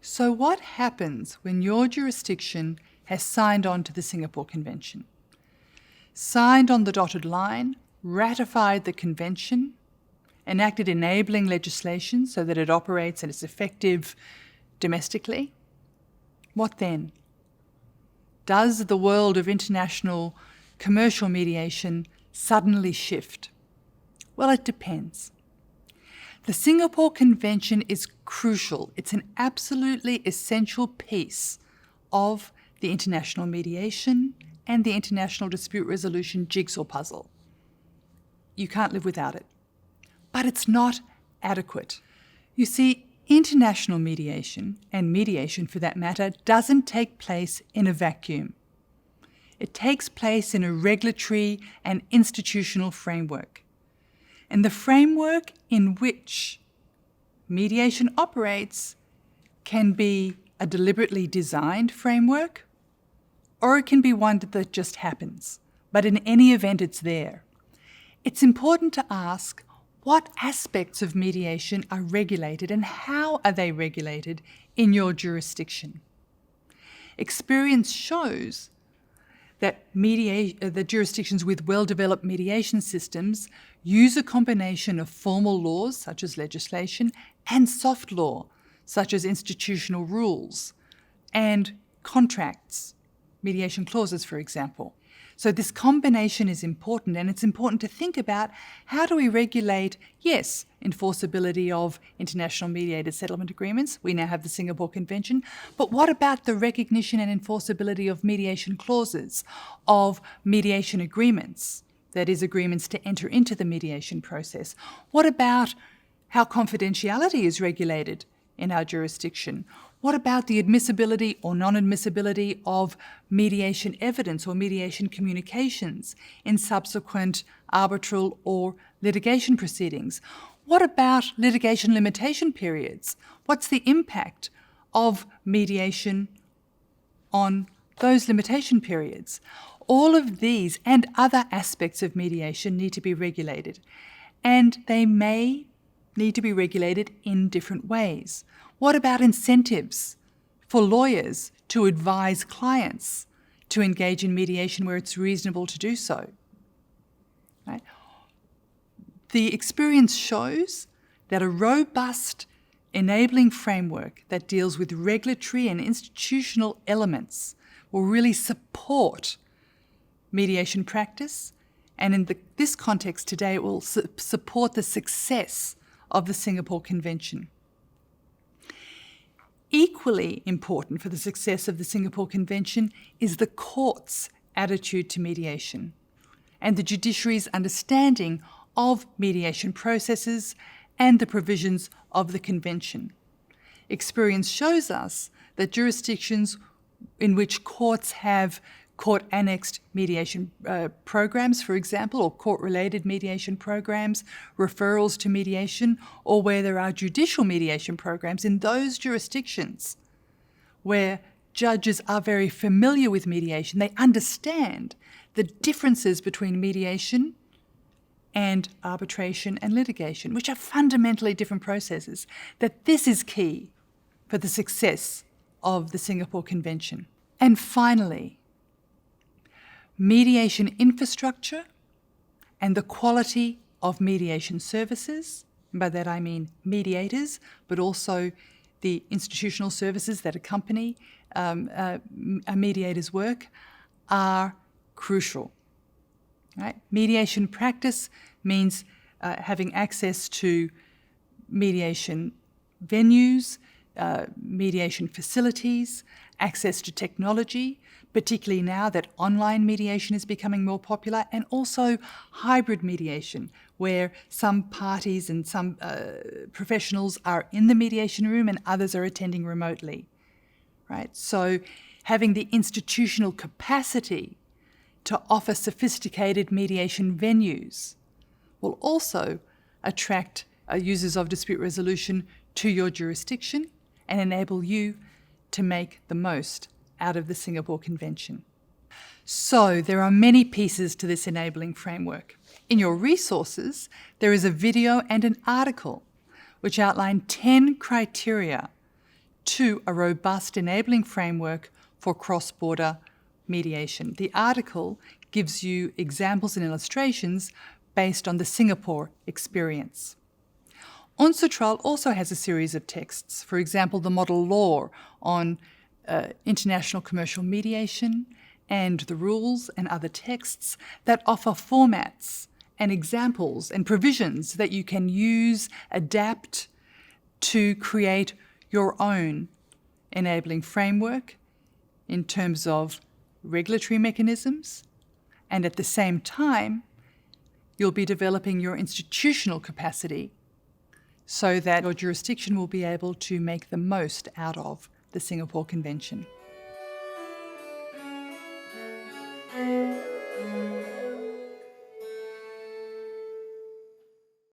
So what happens when your jurisdiction has signed on to the Singapore Convention? Signed on the dotted line, ratified the Convention, enacted enabling legislation so that it operates and is effective domestically? What then? Does the world of international commercial mediation suddenly shift? Well, it depends. The Singapore Convention is crucial. It's an absolutely essential piece of the international mediation and the international dispute resolution jigsaw puzzle. You can't live without it. But it's not adequate. You see, international mediation, and mediation for that matter, doesn't take place in a vacuum. It takes place in a regulatory and institutional framework. And the framework in which mediation operates can be a deliberately designed framework, or it can be one that just happens. But in any event, it's there. It's important to ask what aspects of mediation are regulated and how are they regulated in your jurisdiction. Experience shows that the jurisdictions with well-developed mediation systems use a combination of formal laws, such as legislation, and soft law, such as institutional rules and contracts, mediation clauses, for example. So this combination is important, and it's important to think about how do we regulate, yes, enforceability of international mediated settlement agreements. We now have the Singapore Convention, but what about the recognition and enforceability of mediation clauses, of mediation agreements, that is, agreements to enter into the mediation process? What about how confidentiality is regulated in our jurisdiction? What about the admissibility or non-admissibility of mediation evidence or mediation communications in subsequent arbitral or litigation proceedings? What about litigation limitation periods? What's the impact of mediation on those limitation periods? All of these and other aspects of mediation need to be regulated, and they may need to be regulated in different ways. What about incentives for lawyers to advise clients to engage in mediation where it's reasonable to do so? Right? The experience shows that a robust enabling framework that deals with regulatory and institutional elements will really support mediation practice, and in this context today, it will support the success of the Singapore Convention. Equally important for the success of the Singapore Convention is the court's attitude to mediation and the judiciary's understanding of mediation processes and the provisions of the Convention. Experience shows us that jurisdictions in which courts have court-annexed mediation programs, for example, or court-related mediation programs, referrals to mediation, or where there are judicial mediation programs, in those jurisdictions where judges are very familiar with mediation, they understand the differences between mediation and arbitration and litigation, which are fundamentally different processes, that this is key for the success of the Singapore Convention. And finally, mediation infrastructure and the quality of mediation services, and by that I mean mediators, but also the institutional services that accompany a mediator's work, are crucial. Right? Mediation practice means having access to mediation venues, mediation facilities, access to technology, particularly now that online mediation is becoming more popular, and also hybrid mediation, where some parties and some professionals are in the mediation room and others are attending remotely. Right? So having the institutional capacity to offer sophisticated mediation venues will also attract users of dispute resolution to your jurisdiction and enable you to make the most out of the Singapore Convention. So there are many pieces to this enabling framework. In your resources, there is a video and an article which outline 10 criteria to a robust enabling framework for cross-border mediation. The article gives you examples and illustrations based on the Singapore experience. UNCITRAL also has a series of texts, for example, the model law on international commercial mediation and the rules and other texts that offer formats and examples and provisions that you can use, adapt to create your own enabling framework in terms of regulatory mechanisms, and at the same time, you'll be developing your institutional capacity so that your jurisdiction will be able to make the most out of the Singapore Convention.